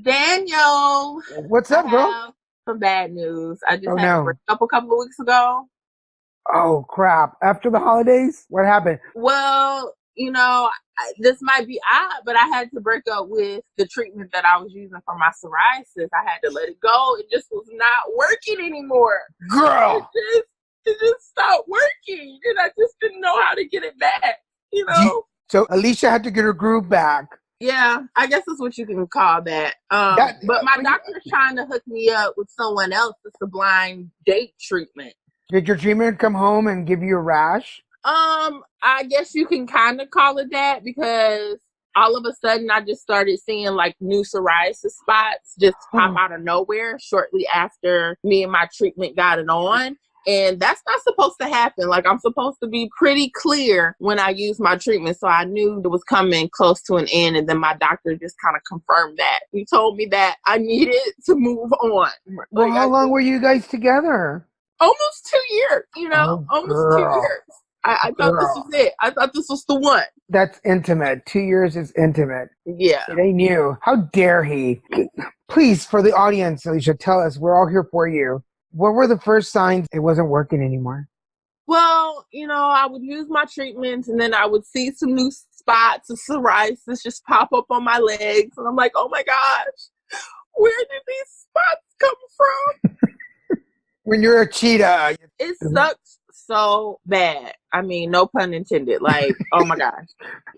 Daniel, What's I up, girl? have some bad news. I just Oh had a no. breakup a couple of weeks ago. Oh crap. After the holidays? What happened? Well, this might be odd, but I had to break up with the treatment that I was using for my psoriasis. I had to let it go. It just was not working anymore. It Girl. just, it just stopped working, and I just didn't know how to get it back. You You, know? so Alicia had to get her groove back. Yeah, I guess that's what you can call that. That But my doctor's trying to hook me up with someone else. It's a blind date treatment. did your treatment come home and give you a rash? I guess you can kind of call it that because all of a sudden I just started seeing like new psoriasis spots just pop out of nowhere shortly after me and my treatment got it on. And that's not supposed to happen. Like, I'm supposed to be pretty clear when I use my treatment. So I knew it was coming close to an end. And then my doctor just kind of confirmed that. He told me that I needed to move on. Well, Like, how long were you guys together? almost 2 years, Oh almost 2 years. girl. I thought this was Girl. it. I thought this was the one. That's intimate. 2 years is intimate. Yeah. It ain't you. How dare he? Please, for the audience, Alicia, tell us. We're all here for you. What were the first signs it wasn't working anymore? Well, I would use my treatments and then I would see some new spots of psoriasis just pop up on my legs. And I'm like, oh my gosh, where did these spots come from? When you're a cheetah. It sucks so bad. I mean, no pun intended. Like, oh my gosh.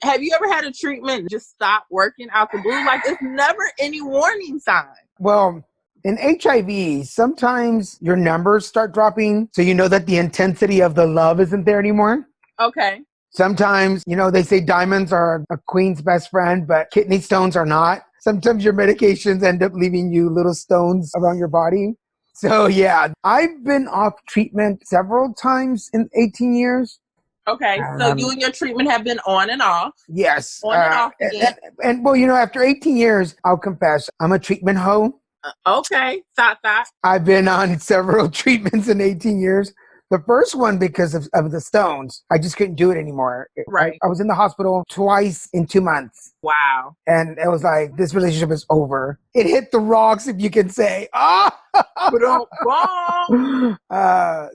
Have you ever had a treatment just stop working out the blue? Like, it's never any warning sign. Well, in HIV, sometimes your numbers start dropping, so you know that the intensity of the love isn't there anymore. Okay. Sometimes, they say diamonds are a queen's best friend, but kidney stones are not. Sometimes your medications end up leaving you little stones around your body. So, yeah, I've been off treatment several times in 18 years. Okay. So you and your treatment have been on and off. Yes. On and off again. And well, after 18 years, I'll confess, I'm a treatment hoe. Okay. Thought. I've been on several treatments in 18 years. The first one because of the stones. I just couldn't do it anymore. Right. I was in the hospital twice in 2 months. Wow. And it was like, this relationship is over. It hit the rocks, if you can say.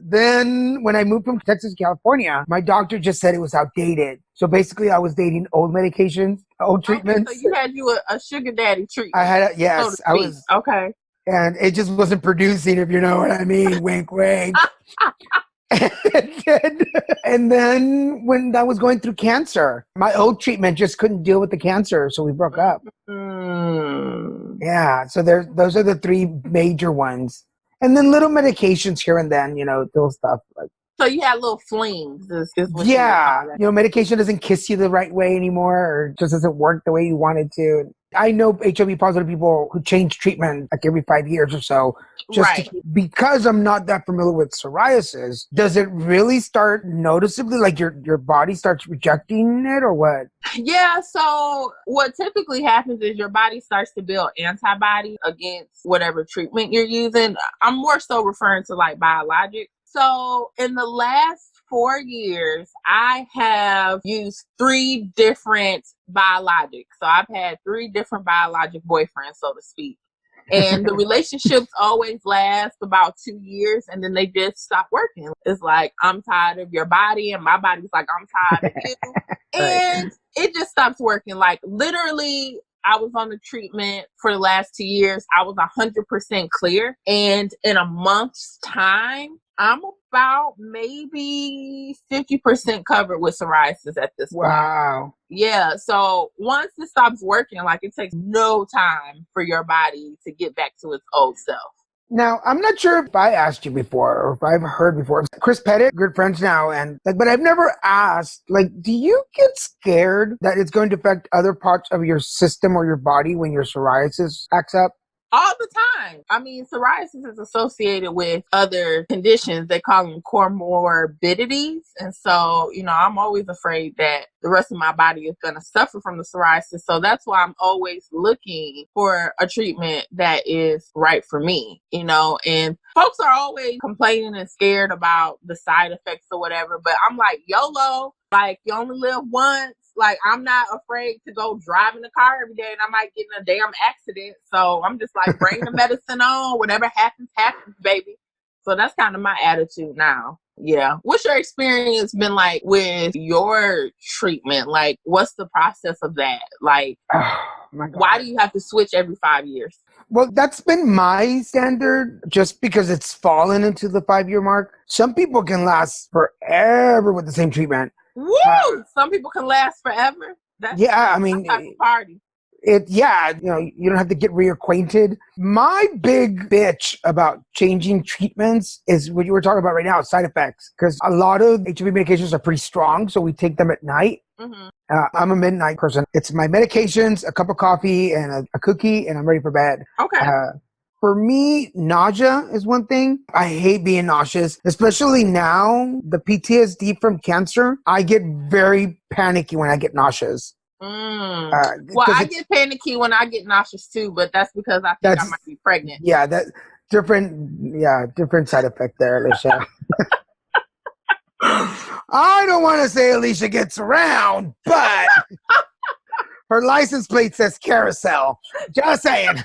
Then when I moved from Texas to California, my doctor just said it was outdated. So basically I was dating old medications, old treatments. So you had a sugar daddy treatment. I had yes, so I was. Okay. And it just wasn't producing, if you know what I mean. Wink, wink. And then when I was going through cancer, my old treatment just couldn't deal with the cancer, so we broke up. Yeah, so those are the three major ones. And then little medications here and then, little stuff like. So you had little flings. Yeah, medication doesn't kiss you the right way anymore, or just doesn't work the way you want it to. I know HIV positive people who change treatment like every 5 years or so. Because I'm not that familiar with psoriasis, does it really start noticeably, like your body starts rejecting it or what? Yeah, so what typically happens is your body starts to build antibodies against whatever treatment you're using. I'm more so referring to like biologics. So in the last 4 years, I have used 3 different biologics. So I've had 3 different biologic boyfriends, so to speak. And the relationships always last about 2 years and then they just stop working. It's like, I'm tired of your body and my body's like, I'm tired of you. And it just stops working. Like literally, I was on the treatment for the last 2 years. I was 100% clear. And in a month's time, I'm about maybe 50% covered with psoriasis at this point. Wow. Yeah. So once it stops working, like it takes no time for your body to get back to its old self. Now, I'm not sure if I asked you before or if I've heard before. Chris Pettit, good friends now, but I've never asked, do you get scared that it's going to affect other parts of your system or your body when your psoriasis acts up? All the time. I mean, psoriasis is associated with other conditions. They call them comorbidities. And so, I'm always afraid that the rest of my body is going to suffer from the psoriasis. So that's why I'm always looking for a treatment that is right for me, and folks are always complaining and scared about the side effects or whatever. But I'm like, YOLO, like you only live once. Like, I'm not afraid to go drive in the car every day and I might get in a damn accident. So I'm just like, bring the medicine on. Whatever happens, happens, baby. So that's kind of my attitude now. Yeah. What's your experience been like with your treatment? Like, what's the process of that? Like, why do you have to switch every 5 years? Well, that's been my standard just because it's fallen into the 5-year mark. Some people can last forever with the same treatment. Woo! Some people can last forever. That's I mean, type of party. You don't have to get reacquainted. My big bitch about changing treatments is what you were talking about right now, side effects. Because a lot of HIV medications are pretty strong, so we take them at night. Mm-hmm. I'm a midnight person. It's my medications, a cup of coffee, and a cookie, and I'm ready for bed. Okay. For me, nausea is one thing. I hate being nauseous, especially now, the PTSD from cancer. I get very panicky when I get nauseous. Well, I get panicky when I get nauseous too, but that's because I think I might be pregnant. Yeah, different side effect there, Alisha. I don't want to say Alisha gets around, but her license plate says carousel. Just saying.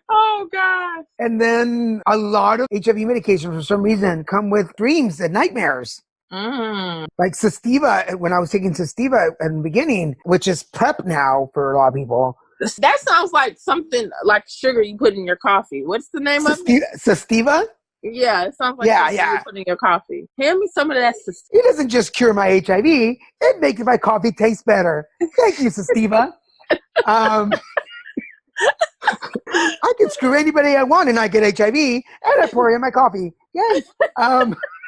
Oh, God. And then a lot of HIV medications for some reason come with dreams and nightmares. Like Sestiva, when I was taking Sestiva in the beginning, which is PrEP now for a lot of people. That sounds like something like sugar you put in your coffee. What's the name of it? Sestiva? Yeah, it sounds like something you put in your coffee. Hand me some of that Sestiva. It doesn't just cure my HIV. It makes my coffee taste better. Thank you, Sestiva. I can screw anybody I want and I get HIV, and I pour it in my coffee. Yay.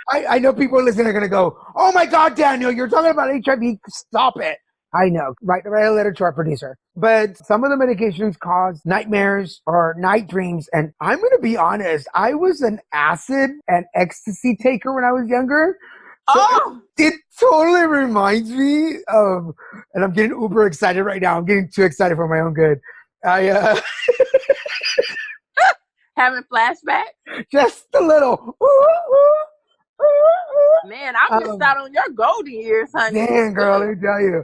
I know people listening are going to go, oh my God, Daniel, you're talking about HIV. Stop it. I know. Write a letter to our producer. But some of the medications cause nightmares or night dreams. And I'm going to be honest. I was an acid and ecstasy taker when I was younger. So it totally reminds me of, and I'm getting uber excited right now. I'm getting too excited for my own good. Having flashbacks? Just a little. Man, I missed out on your golden years, honey. Damn, girl, let me tell you.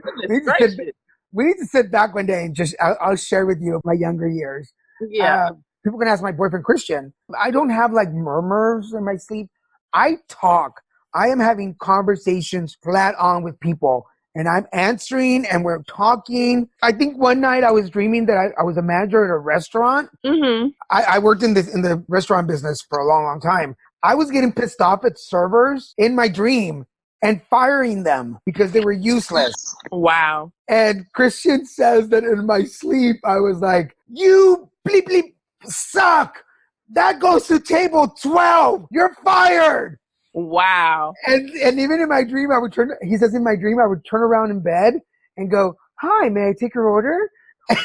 We need to sit back one day and just, I'll share with you my younger years. Yeah. People can ask my boyfriend, Christian. I don't have like murmurs in my sleep. I talk. I am having conversations flat on with people. And I'm answering and we're talking. I think one night I was dreaming that I was a manager at a restaurant. Mm-hmm. I worked in the restaurant business for a long, long time. I was getting pissed off at servers in my dream and firing them because they were useless. Wow. And Christian says that in my sleep, I was like, you bleep bleep suck. That goes to table 12. You're fired. Wow. And even in my dream, he says in my dream, I would turn around in bed and go, hi, may I take your order? What?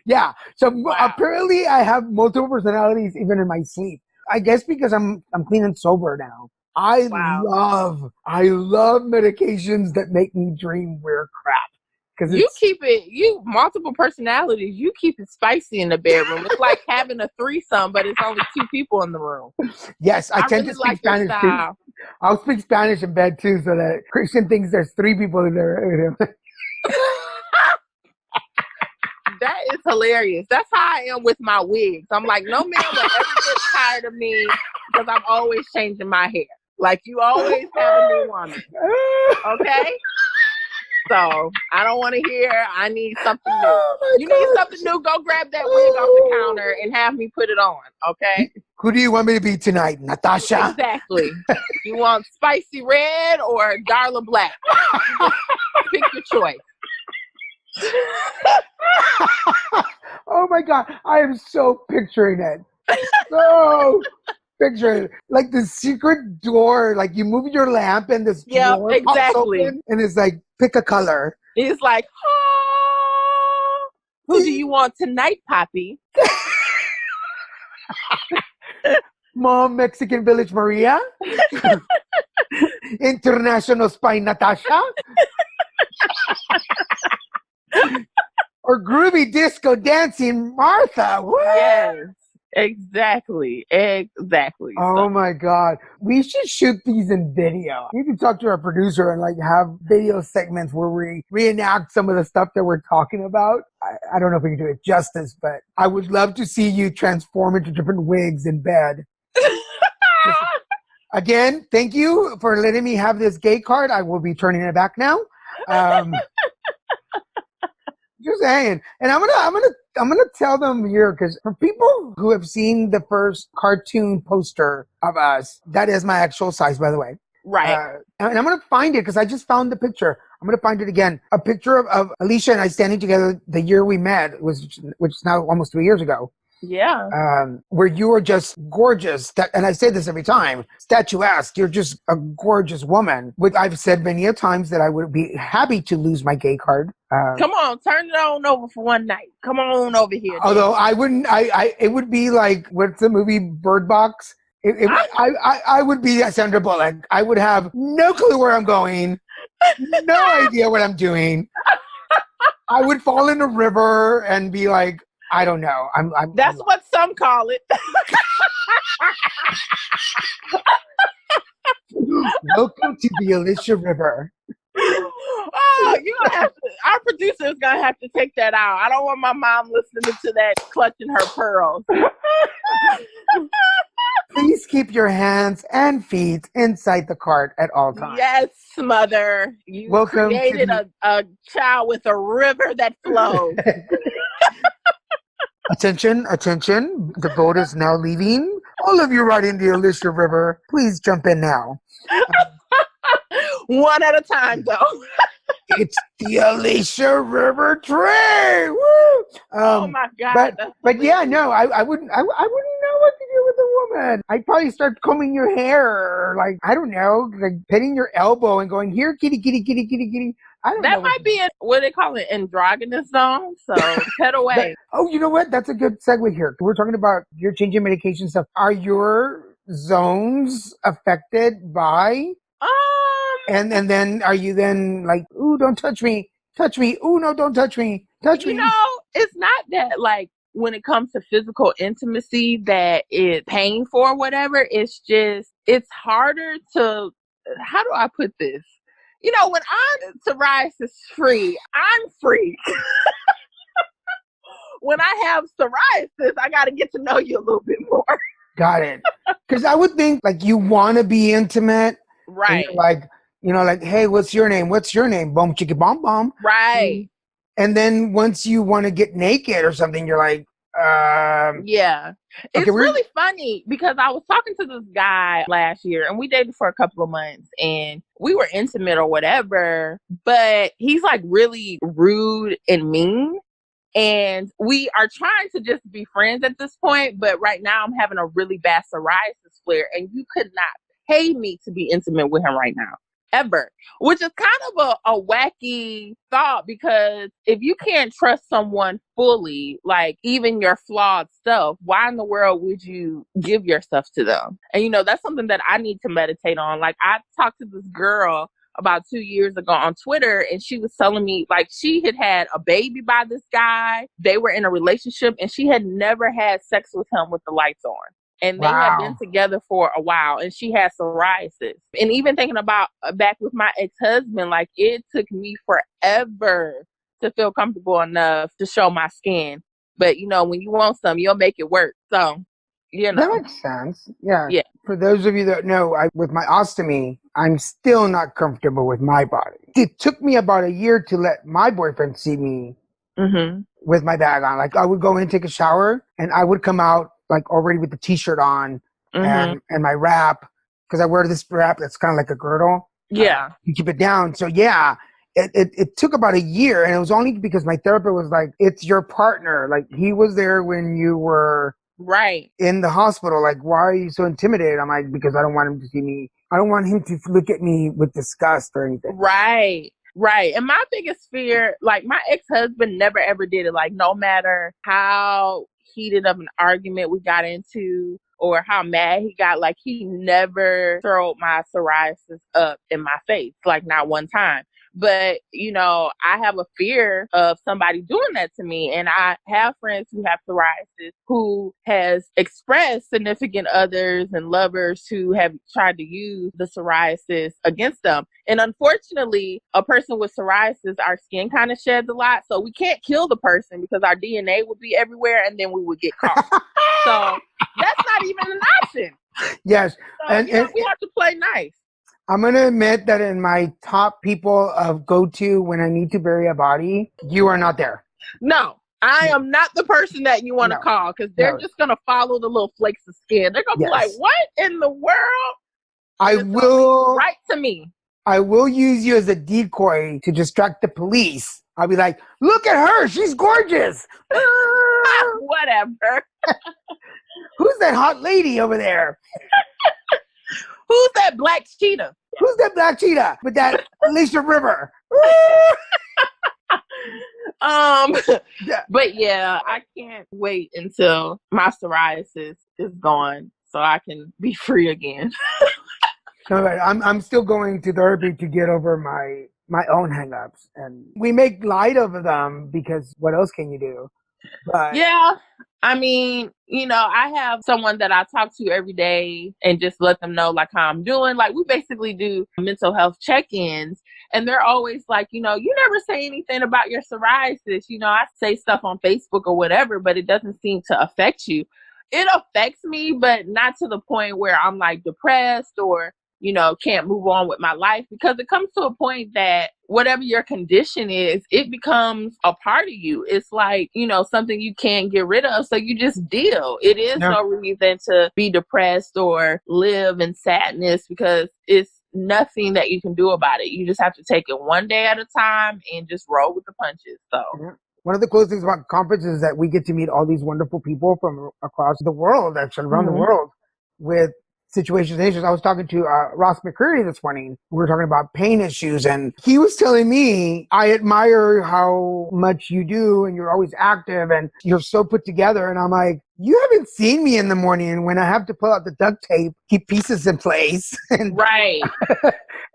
Yeah. So apparently I have multiple personalities even in my sleep. I guess because I'm clean and sober now. I love medications that make me dream weird crap. Because you multiple personalities. You keep it spicy in the bedroom. It's like having a threesome, but it's only 2 people in the room. Yes, I tend to speak Spanish too. I'll speak Spanish in bed too, so that Christian thinks there's 3 people in there. That is hilarious. That's how I am with my wigs. I'm like, no man will ever get tired of me because I'm always changing my hair. Like, you always have a new woman. Okay? So I don't want to hear, I need something new. You need something new, go grab that wig off the counter and have me put it on, okay? Who do you want me to be tonight, Natasha? Exactly. You want spicy red or Darla Black? Pick your choice. Oh my God, I am so picturing it. So picturing it. Like the secret door, like you move your lamp and this door pops open and it's like, pick a color. It's like, oh, who do you want tonight, Poppy? Mom, Mexican Village Maria. International Spy Natasha. Or groovy disco dancing Martha. What? Yes. Exactly. Oh my God. We should shoot these in video. We need to talk to our producer and like have video segments where we reenact some of the stuff that we're talking about. I don't know if we can do it justice, but I would love to see you transform into different wigs in bed. Just, again, thank you for letting me have this gay card. I will be turning it back now. Just saying, and I'm gonna tell them here because for people who have seen the first cartoon poster of us, that is my actual size, by the way. Right. And I'm gonna find it because I just found the picture. I'm gonna find it again. A picture of Alisha and I standing together the year we met, which is now almost 3 years ago. Yeah. Where you were just gorgeous. And I say this every time, statuesque. You're just a gorgeous woman. Which I've said many a times that I would be happy to lose my gay card. Come on, turn it on over for one night. Come on over here. Although I wouldn't, it would be like, what's the movie Bird Box? I would be Sandra Bullock. I would have no clue where I'm going, no idea what I'm doing. I would fall in a river and be like, I don't know. That's what some call it. Welcome to the Alisha River. Oh, you're gonna have to. Our producer is gonna have to take that out. I don't want my mom listening to that, clutching her pearls. Please keep your hands and feet inside the cart at all times. Yes, mother. You created a child with a river that flows. Attention. The boat is now leaving. All of you riding the Alisha River, please jump in now. One at a time, though. It's the Alisha River train. Woo! Oh my God! But yeah, no, I wouldn't know what to do with a woman. I'd probably start combing your hair, or like I don't know, like petting your elbow and going, "Here, kitty, kitty, kitty, kitty, kitty." I don't know. That might be what they call it, androgynous zone. So pet away. You know what? That's a good segue here. We're talking about your changing medication stuff. Are your zones affected by? And then are you then like, ooh, don't touch me. Touch me. Ooh, no, don't touch me. Touch me. You know, it's not that like when it comes to physical intimacy that is painful or whatever. It's just, it's harder to, how do I put this? You know, when I'm psoriasis free, I'm free. When I have psoriasis, I got to get to know you a little bit more. Got it. Because I would think like you want to be intimate. Right. Like, hey, what's your name? What's your name? Boom, chicka, bomb, bomb. Right. And then once you want to get naked or something, you're like, yeah. It's really funny because I was talking to this guy last year and we dated for a couple of months and we were intimate or whatever, but he's like really rude and mean. And we are trying to just be friends at this point. But right now I'm having a really bad psoriasis flare and you could not pay me to be intimate with him right now. Ever, which is kind of a wacky thought because if you can't trust someone fully, like even your flawed self, why in the world would you give yourself to them? And you know, that's something that I need to meditate on. Like I talked to this girl about 2 years ago on Twitter and she was telling me like she had a baby by this guy. They were in a relationship and she had never had sex with him with the lights on. And they had been together for a while and she had psoriasis. And even thinking about back with my ex-husband, like it took me forever to feel comfortable enough to show my skin. But you know, when you want something, you'll make it work. So, you know. That makes sense. Yeah. For those of you that know, with my ostomy, I'm still not comfortable with my body. It took me about a year to let my boyfriend see me with my bag on. Like I would go in and take a shower and I would come out like already with the t-shirt on and my wrap, because I wear this wrap that's kind of like a girdle. Yeah. You keep it down. So yeah, it took about a year and it was only because my therapist was like, it's your partner. Like he was there when you were in the hospital. Like, why are you so intimidated? I'm like, because I don't want him to see me. I don't want him to look at me with disgust or anything. Right. And my biggest fear, like my ex-husband never ever did it. Like no matter how heated of an argument we got into or how mad he got, like he never threw my psoriasis up in my face, like not one time. But, I have a fear of somebody doing that to me. And I have friends who have psoriasis who has expressed significant others and lovers who have tried to use the psoriasis against them. And unfortunately, a person with psoriasis, our skin kind of sheds a lot. So we can't kill the person because our DNA would be everywhere and then we would get caught. So that's not even an option. Yes. So, we have to play nice. I'm going to admit that in my top people of go-to when I need to bury a body, you are not there. No, I am not the person that you want to call because they're just going to follow the little flakes of skin. They're going to be like, what in the world? I will. Right to me. I will use you as a decoy to distract the police. I'll be like, look at her. She's gorgeous. Whatever. Who's that hot lady over there? Who's that black cheetah? Who's that black cheetah with that Alisha River? But yeah, I can't wait until my psoriasis is gone so I can be free again. I'm still going to therapy to get over my own hangups, and we make light of them because what else can you do? But yeah, I mean, I have someone that I talk to every day and just let them know like how I'm doing. Like we basically do mental health check-ins and they're always like, you never say anything about your psoriasis. I say stuff on Facebook or whatever, but it doesn't seem to affect you. It affects me, but not to the point where I'm like depressed or can't move on with my life, because it comes to a point that whatever your condition is, it becomes a part of you. It's like, something you can't get rid of. So you just deal. It is no reason to be depressed or live in sadness because it's nothing that you can do about it. You just have to take it one day at a time and just roll with the punches. So. One of the coolest things about conferences is that we get to meet all these wonderful people from across the world, actually around the world, with situations and issues. I was talking to Ross McCreary this morning. We were talking about pain issues, and he was telling me, I admire how much you do, and you're always active, and you're so put together. And I'm like, you haven't seen me in the morning when I have to pull out the duct tape, keep pieces in place. And, right.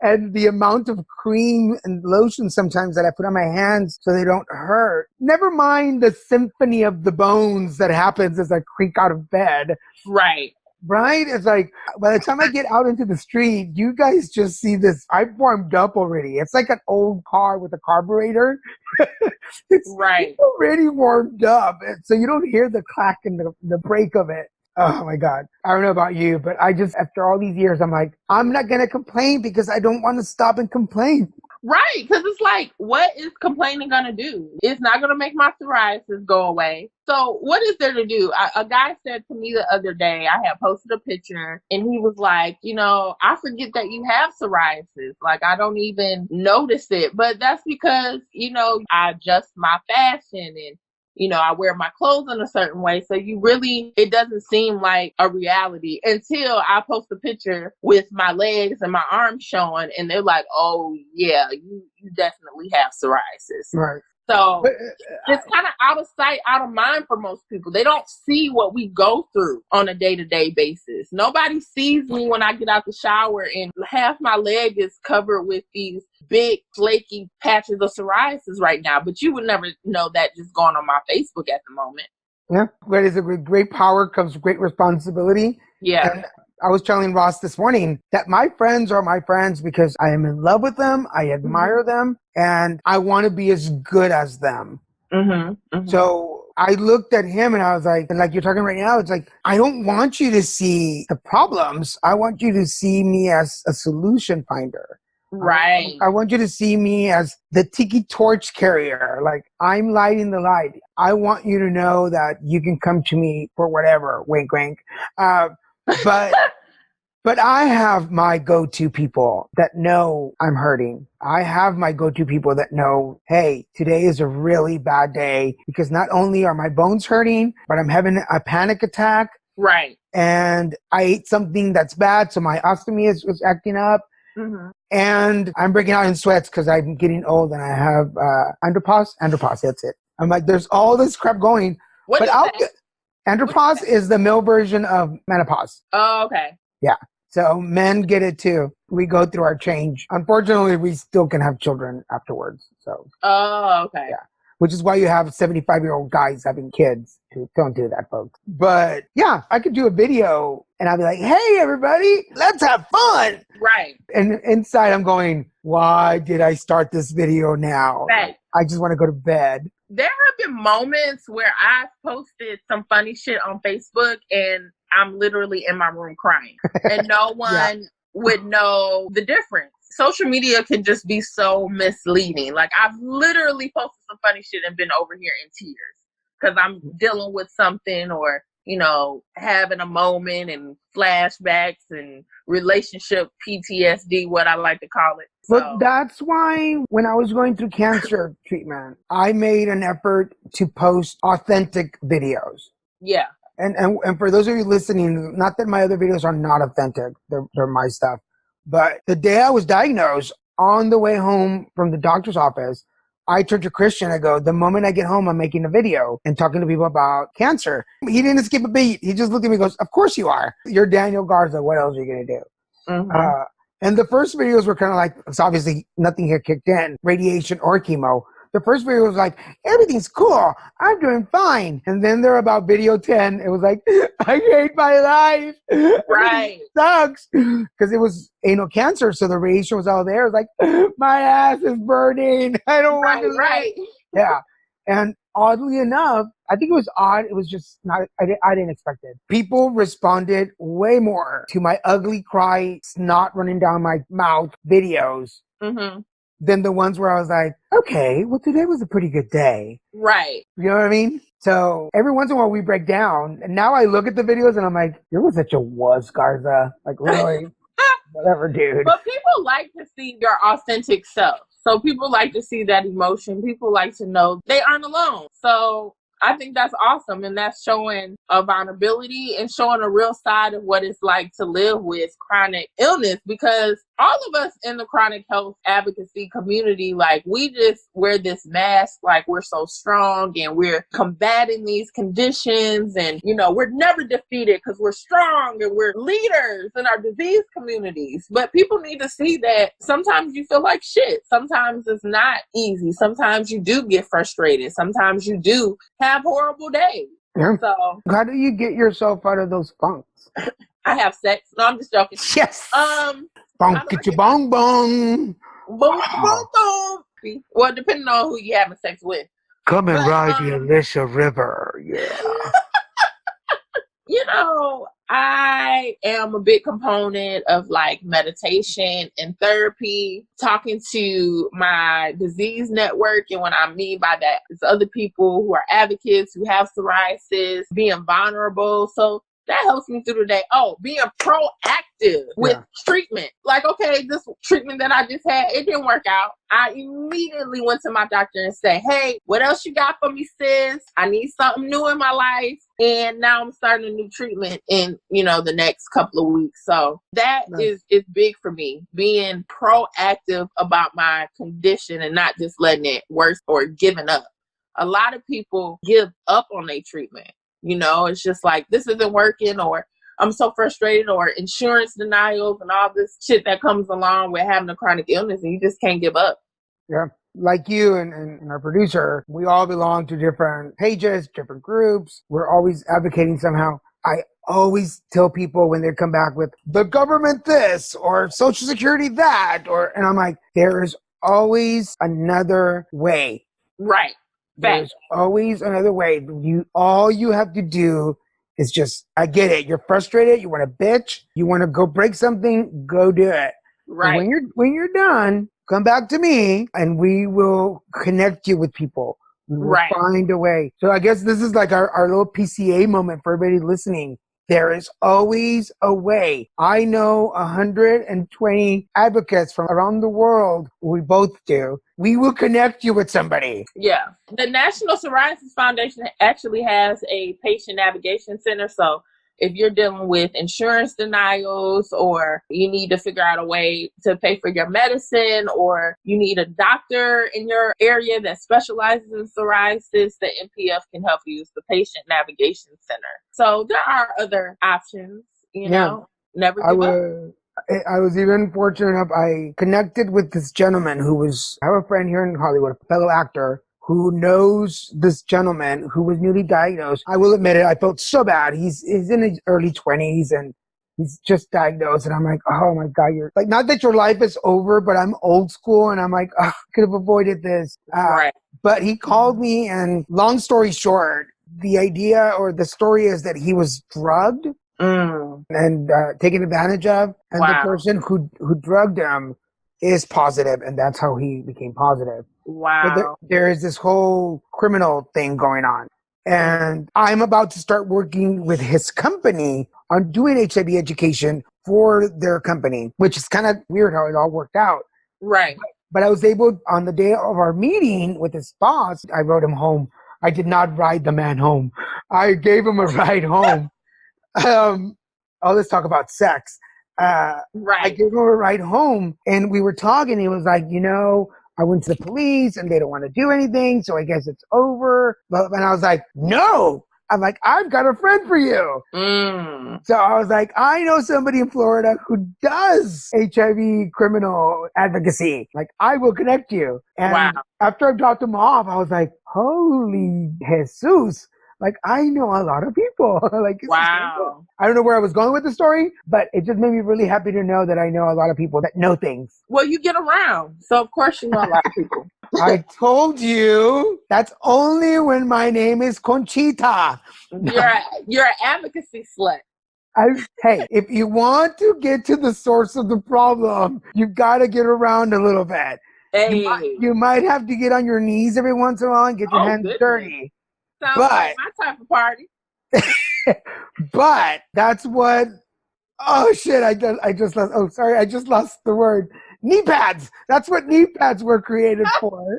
And the amount of cream and lotion sometimes that I put on my hands so they don't hurt. Never mind the symphony of the bones that happens as I creak out of bed. Right. Right? It's like, by the time I get out into the street, you guys just see this. I've warmed up already. It's like an old car with a carburetor. It's already warmed up. So you don't hear the clack and the brake of it. Oh my God. I don't know about you, but I just, after all these years, I'm like, I'm not going to complain because I don't want to stop and complain. Right, because it's like, what is complaining going to do? It's not going to make my psoriasis go away. So what is there to do? A guy said to me the other day, I had posted a picture, and he was like, I forget that you have psoriasis. Like, I don't even notice it. But that's because, I adjust my fashion and I wear my clothes in a certain way. So it doesn't seem like a reality until I post a picture with my legs and my arms showing and they're like, oh yeah, you definitely have psoriasis. Right. So it's kind of out of sight, out of mind for most people. They don't see what we go through on a day-to-day basis. Nobody sees me when I get out the shower and half my leg is covered with these big flaky patches of psoriasis right now. But you would never know that just going on my Facebook at the moment. Yeah. But is it with great power comes great responsibility. Yeah. And I was telling Ross this morning that my friends are my friends because I am in love with them. I admire them and I want to be as good as them. So I looked at him and I was like, and like you're talking right now, it's like, I don't want you to see the problems. I want you to see me as a solution finder. Right. I want you to see me as the tiki torch carrier. Like, I'm lighting the light. I want you to know that you can come to me for whatever. Wink, wink. But I have my go-to people that know I'm hurting. I have my go-to people that know, hey, today is a really bad day because not only are my bones hurting, but I'm having a panic attack. Right. And I ate something that's bad, so my ostomy is acting up. And I'm breaking out in sweats because I'm getting old and I have andropause. Andropause, that's it. I'm like, there's all this crap going. What is that? Andropause is the male version of menopause. Oh, okay. Yeah. So men get it too. We go through our change. Unfortunately, we still can have children afterwards. So. Oh, okay. Yeah. Which is why you have 75-year-old guys having kids. Don't do that, folks. But yeah, I could do a video and I'll be like, hey, everybody, let's have fun. Right. And inside I'm going, why did I start this video now? Like, I just want to go to bed. There have been moments where I've posted some funny shit on Facebook and I'm literally in my room crying and no one would know the difference. Social media can just be so misleading. Like, I've literally posted some funny shit and been over here in tears because I'm dealing with something or, you know, having a moment and flashbacks and relationship PTSD, what I like to call it. But that's why when I was going through cancer treatment, I made an effort to post authentic videos. Yeah. And for those of you listening, not that my other videos are not authentic, they're my stuff. But the day I was diagnosed, on the way home from the doctor's office, I turned to Christian. I go, the moment I get home, I'm making a video and talking to people about cancer. He didn't skip a beat. He just looked at me and goes, of course you are. You're Daniel Garza. What else are you going to do? Mm-hmm. And the first videos were kind of like, it's obviously nothing had kicked in, radiation or chemo. The first video was like, everything's cool. I'm doing fine. And then they're about video 10. It was like, I hate my life. Right. It sucks. Because it was anal cancer. So the radiation was all there. It was like, my ass is burning. I don't want to live. Yeah. And oddly enough, I think it was odd. It was just not, I didn't expect it. People responded way more to my ugly cry, snot running down my mouth videos. Mm-hmm. Than the ones where I was like, okay, well, today was a pretty good day. Right. You know what I mean? So every once in a while we break down. And now I look at the videos and I'm like, you're such a wuss, Garza. Like, really? Whatever, dude. But people like to see your authentic self. So people like to see that emotion. People like to know they aren't alone. So I think that's awesome. And that's showing a vulnerability and showing a real side of what it's like to live with chronic illness, because all of us in the chronic health advocacy community, like, we just wear this mask like we're so strong and we're combating these conditions and, you know, we're never defeated because we're strong and we're leaders in our disease communities. But people need to see that sometimes you feel like shit. Sometimes it's not easy. Sometimes you do get frustrated. Sometimes you do have horrible days. Yeah. So how do you get yourself out of those funks? I have sex. No, I'm just joking. Yes. Bonk, get your bong bong. Boom, boom, boom. Well, depending on who you're having sex with. Come and ride the Alisha River. Yeah. You know, I am a big component of like meditation and therapy, talking to my disease network. And what I mean by that is other people who are advocates who have psoriasis, being vulnerable. So that helps me through the day. Oh, being proactive with treatment. Like, okay, this treatment that I just had, it didn't work out. I immediately went to my doctor and said, hey, what else you got for me, sis? I need something new in my life. And now I'm starting a new treatment in, you know, the next couple of weeks. So that is big for me, being proactive about my condition and not just letting it worse or giving up. A lot of people give up on their treatment. You know, it's just like, this isn't working, or I'm so frustrated, or insurance denials and all this shit that comes along with having a chronic illness, and you just can't give up. Yeah. Like you and our producer, we all belong to different pages, different groups. We're always advocating somehow. I always tell people when they come back with the government this or Social Security that, and I'm like, there is always another way. Right. There's always another way. All you have to do is just, I get it. You're frustrated. You want to bitch. You want to go break something. Go do it. Right. When you're done, come back to me and we will connect you with people. We will find a way. So I guess this is like our little PCA moment for everybody listening. There is always a way. I know 120 advocates from around the world. We both do. We will connect you with somebody. Yeah. The National Psoriasis Foundation actually has a patient navigation center. So if you're dealing with insurance denials, or you need to figure out a way to pay for your medicine, or you need a doctor in your area that specializes in psoriasis, the NPF can help you use the Patient Navigation Center. So there are other options, you know. Never I give up. I was even fortunate enough. I connected with this gentleman I have a friend here in Hollywood, a fellow actor who knows this gentleman who was newly diagnosed. I will admit it, I felt so bad. He's in his early 20s and he's just diagnosed. And I'm like, oh my God, you're like, not that your life is over, but I'm old school. And I'm like, oh, I could have avoided this. Right. But he called me, and long story short, the idea or the story is that he was drugged and taken advantage of, and the person who drugged him is positive, and that's how he became positive. Wow. So there is this whole criminal thing going on, and I'm about to start working with his company on doing HIV education for their company, which is kind of weird how it all worked out. Right. But I was able, on the day of our meeting with his boss, I rode him home. I did not ride the man home. I gave him a ride home. Let's talk about sex. I gave him a ride home, and we were talking. He was like, I went to the police and they don't want to do anything, so I guess it's over. And I was like, no. I'm like, I've got a friend for you. So I was like, I know somebody in Florida who does HIV criminal advocacy. Like, I will connect you. And after I dropped him off, I was like, holy Jesus. Like, I know a lot of people. Like, wow. I don't know where I was going with the story, but it just made me really happy to know that I know a lot of people that know things. Well, you get around. So, of course, you know a lot of people. I told that's only when my name is Conchita. You're an advocacy slut. Hey, if you want to get to the source of the problem, you've got to get around a little bit. Hey. You might have to get on your knees every once in a while and get your hands dirty. Sounds like my type of party. But that's what. Oh shit! I just lost. Oh, sorry, I just lost the word. Knee pads. That's what knee pads were created for.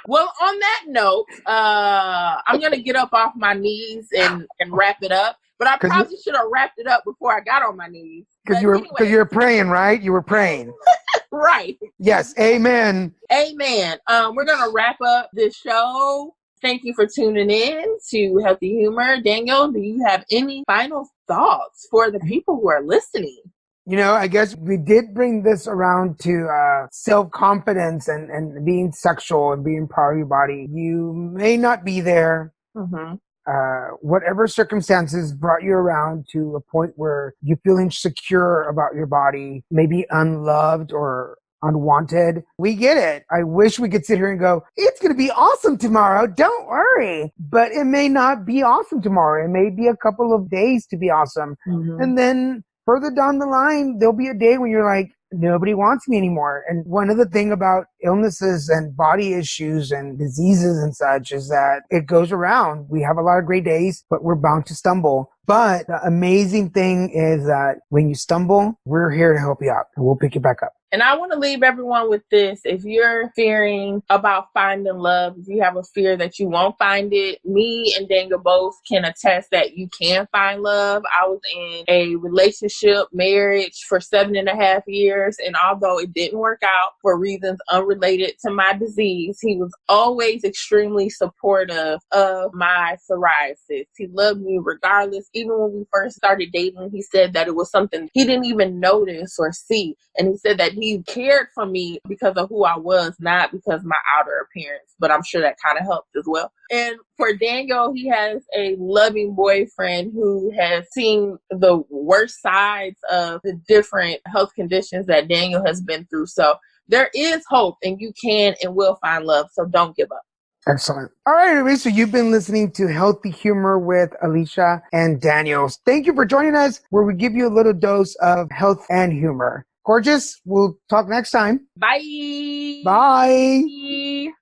Well, on that note, I'm gonna get up off my knees and wrap it up. But I probably should have wrapped it up before I got on my knees. Because you were praying, right? You were praying. Right. Yes. Amen. Amen. We're gonna wrap up this show. Thank you for tuning in to Healthy Humor. Daniel, do you have any final thoughts for the people who are listening? I guess we did bring this around to self-confidence and being sexual and being proud of your body. You may not be there. Mm-hmm. Whatever circumstances brought you around to a point where you feel insecure about your body, maybe unloved or unwanted. We get it. I wish we could sit here and go, it's going to be awesome tomorrow. Don't worry. But it may not be awesome tomorrow. It may be a couple of days to be awesome. Mm-hmm. And then further down the line, there'll be a day when you're like, nobody wants me anymore. And one of the things about illnesses and body issues and diseases and such is that it goes around. We have a lot of great days, but we're bound to stumble. But the amazing thing is that when you stumble, we're here to help you out and we'll pick you back up. And I want to leave everyone with this. If you're fearing about finding love, if you have a fear that you won't find it, me and Daniel both can attest that you can find love. I was in a relationship, marriage for 7.5 years. And although it didn't work out for reasons unrelated to my disease, he was always extremely supportive of my psoriasis. He loved me regardless. Even when we first started dating, he said that it was something he didn't even notice or see. And he said that he cared for me because of who I was, not because of my outer appearance. But I'm sure that kind of helped as well. And for Daniel, he has a loving boyfriend who has seen the worst sides of the different health conditions that Daniel has been through. So there is hope, and you can and will find love. So don't give up. Excellent. All right, everybody. So you've been listening to Healthy Humor with Alisha and Daniel. Thank you for joining us, where we give you a little dose of health and humor. Gorgeous. We'll talk next time. Bye. Bye.